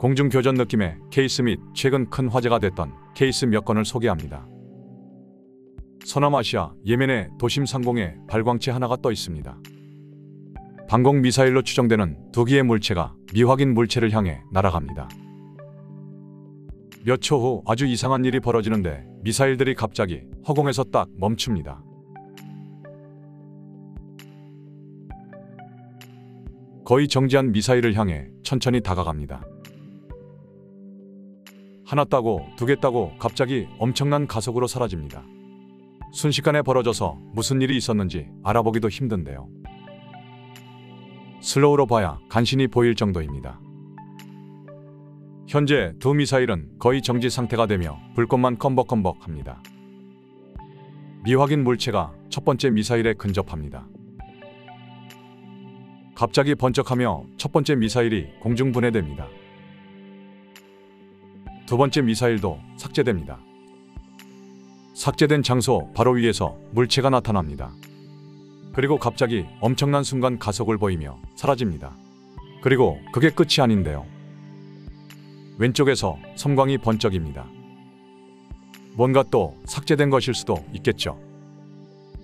공중교전 느낌의 케이스 및 최근 큰 화제가 됐던 케이스 몇 건을 소개합니다. 서남아시아 예멘의 도심 상공에 발광체 하나가 떠 있습니다. 방공 미사일로 추정되는 두 개의 물체가 미확인 물체를 향해 날아갑니다. 몇 초 후 아주 이상한 일이 벌어지는데 미사일들이 갑자기 허공에서 딱 멈춥니다. 거의 정지한 미사일을 향해 천천히 다가갑니다. 하나 따고 두 개 따고 갑자기 엄청난 가속으로 사라집니다. 순식간에 벌어져서 무슨 일이 있었는지 알아보기도 힘든데요. 슬로우로 봐야 간신히 보일 정도입니다. 현재 두 미사일은 거의 정지 상태가 되며 불꽃만 껌벅껌벅합니다. 미확인 물체가 첫 번째 미사일에 근접합니다. 갑자기 번쩍하며 첫 번째 미사일이 공중 분해됩니다. 두 번째 미사일도 삭제됩니다. 삭제된 장소 바로 위에서 물체가 나타납니다. 그리고 갑자기 엄청난 순간 가속을 보이며 사라집니다. 그리고 그게 끝이 아닌데요. 왼쪽에서 섬광이 번쩍입니다. 뭔가 또 삭제된 것일 수도 있겠죠.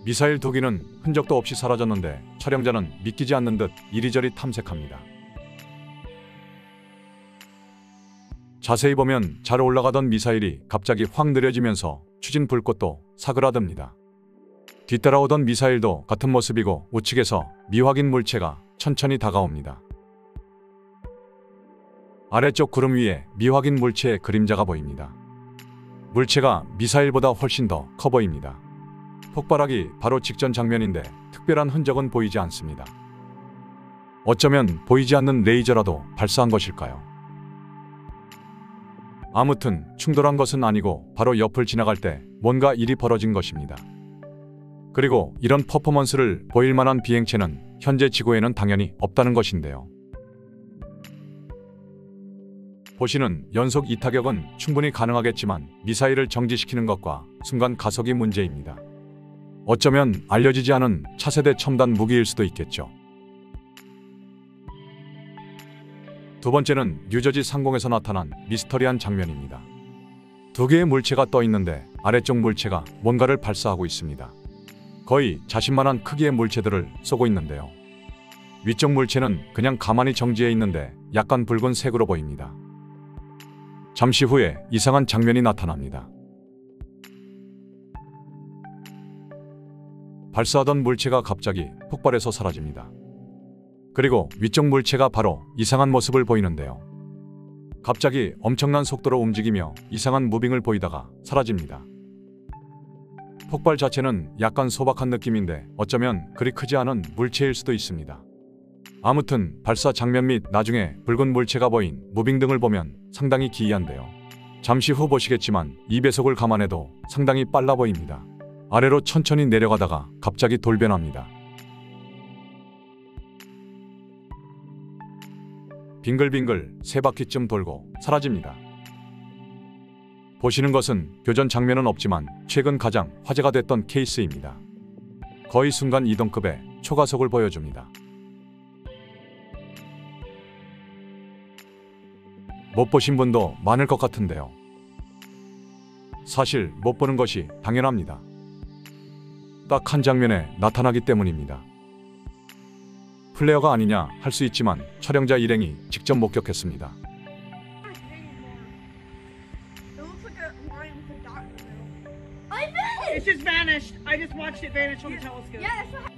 미사일 두 기는 흔적도 없이 사라졌는데 촬영자는 믿기지 않는 듯 이리저리 탐색합니다. 자세히 보면 잘 올라가던 미사일이 갑자기 확 느려지면서 추진 불꽃도 사그라듭니다. 뒤따라오던 미사일도 같은 모습이고 우측에서 미확인 물체가 천천히 다가옵니다. 아래쪽 구름 위에 미확인 물체의 그림자가 보입니다. 물체가 미사일보다 훨씬 더 커 보입니다. 폭발하기 바로 직전 장면인데 특별한 흔적은 보이지 않습니다. 어쩌면 보이지 않는 레이저라도 발사한 것일까요? 아무튼 충돌한 것은 아니고 바로 옆을 지나갈 때 뭔가 일이 벌어진 것입니다. 그리고 이런 퍼포먼스를 보일 만한 비행체는 현재 지구에는 당연히 없다는 것인데요. 보시는 연속 2타격은 충분히 가능하겠지만 미사일을 정지시키는 것과 순간 가속이 문제입니다. 어쩌면 알려지지 않은 차세대 첨단 무기일 수도 있겠죠. 두 번째는 뉴저지 상공에서 나타난 미스터리한 장면입니다. 두 개의 물체가 떠 있는데 아래쪽 물체가 뭔가를 발사하고 있습니다. 거의 자신만한 크기의 물체들을 쏘고 있는데요. 위쪽 물체는 그냥 가만히 정지해 있는데 약간 붉은색으로 보입니다. 잠시 후에 이상한 장면이 나타납니다. 발사하던 물체가 갑자기 폭발해서 사라집니다. 그리고 위쪽 물체가 바로 이상한 모습을 보이는데요. 갑자기 엄청난 속도로 움직이며 이상한 무빙을 보이다가 사라집니다. 폭발 자체는 약간 소박한 느낌인데 어쩌면 그리 크지 않은 물체일 수도 있습니다. 아무튼 발사 장면 및 나중에 붉은 물체가 보인 무빙 등을 보면 상당히 기이한데요. 잠시 후 보시겠지만 이 배속을 감안해도 상당히 빨라 보입니다. 아래로 천천히 내려가다가 갑자기 돌변합니다. 빙글빙글 세 바퀴쯤 돌고 사라집니다. 보시는 것은 교전 장면은 없지만 최근 가장 화제가 됐던 케이스입니다. 거의 순간 이동급의 초가속을 보여줍니다. 못 보신 분도 많을 것 같은데요. 사실 못 보는 것이 당연합니다. 딱 한 장면에 나타나기 때문입니다. 플레어가 아니냐 할 수 있지만 촬영자 일행이 직접 목격했습니다.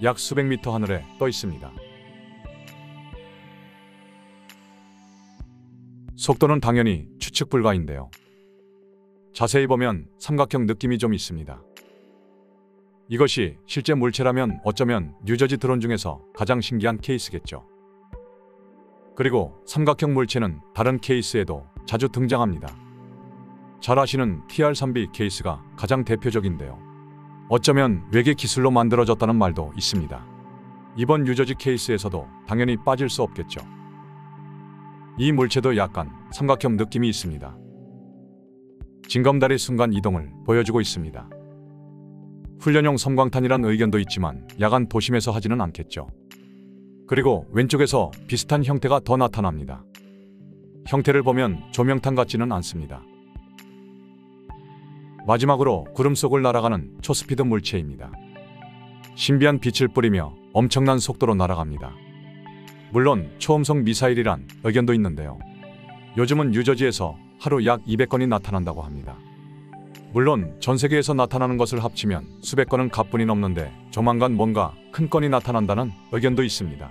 약 수백 미터 하늘에 떠 있습니다. 속도는 당연히 추측 불가인데요. 자세히 보면 삼각형 느낌이 좀 있습니다. 이것이 실제 물체라면 어쩌면 뉴저지 드론 중에서 가장 신기한 케이스겠죠. 그리고 삼각형 물체는 다른 케이스에도 자주 등장합니다. 잘 아시는 TR-3B 케이스가 가장 대표적인데요. 어쩌면 외계 기술로 만들어졌다는 말도 있습니다. 이번 뉴저지 케이스에서도 당연히 빠질 수 없겠죠. 이 물체도 약간 삼각형 느낌이 있습니다. 징검다리 순간 이동을 보여주고 있습니다. 훈련용 섬광탄이란 의견도 있지만 야간 도심에서 하지는 않겠죠. 그리고 왼쪽에서 비슷한 형태가 더 나타납니다. 형태를 보면 조명탄 같지는 않습니다. 마지막으로 구름 속을 날아가는 초스피드 물체입니다. 신비한 빛을 뿌리며 엄청난 속도로 날아갑니다. 물론 초음속 미사일이란 의견도 있는데요. 요즘은 뉴저지에서 하루 약 200건이 나타난다고 합니다. 물론 전 세계에서 나타나는 것을 합치면 수백 건은 가뿐히 넘는데 조만간 뭔가 큰 건이 나타난다는 의견도 있습니다.